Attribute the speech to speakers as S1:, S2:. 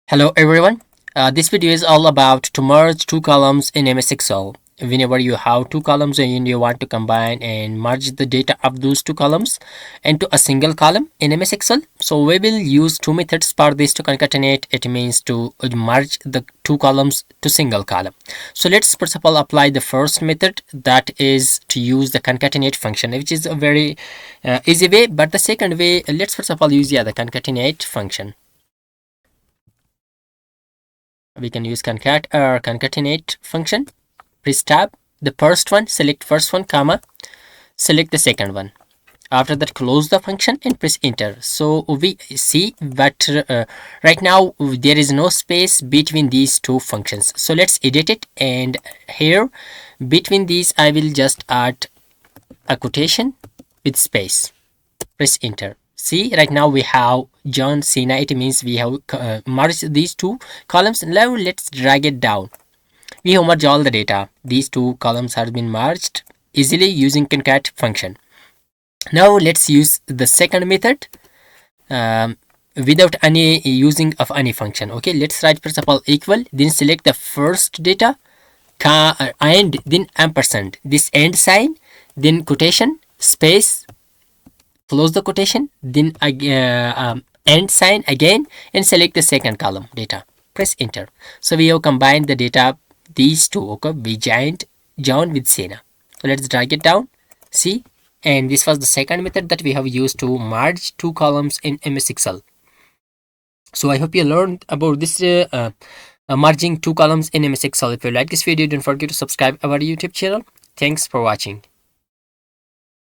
S1: Hello everyone. This video is all about to merge two columns in MS Excel. Whenever you have two columns and you want to combine and merge the data of those two columns into a single column in MS Excel. So we will use two methods for this to concatenate. It means to merge the two columns to single column. So let's first of all apply the first method, that is to use the concatenate function, which is a very easy way. But the second way, let's first of all use the concatenate function. We can use concat or concatenate function. Press tab, the first one, select first one, comma, select the second one. After that, close the function and press enter. So we see that right now there is no space between these two functions. So let's edit it, and here between these I will just add a quotation with space. Press enter. See, right now we have John Cena. It means we have merged these two columns. Now let's drag it down. We have merged all the data. These two columns have been merged easily using concat function. Now let's use the second method without any using of any function. Okay, let's write first of all equal, then select the first data and then ampersand, this and sign, then quotation, space, close the quotation, then and sign again, and select the second column data. Press enter. So we have combined the data, these two. Okay, we joined John with Sena. So let's drag it down. See, and this was the second method that we have used to merge two columns in MS Excel. So I hope you learned about this merging two columns in MS Excel. If you like this video, don't forget to subscribe our YouTube channel. Thanks for watching.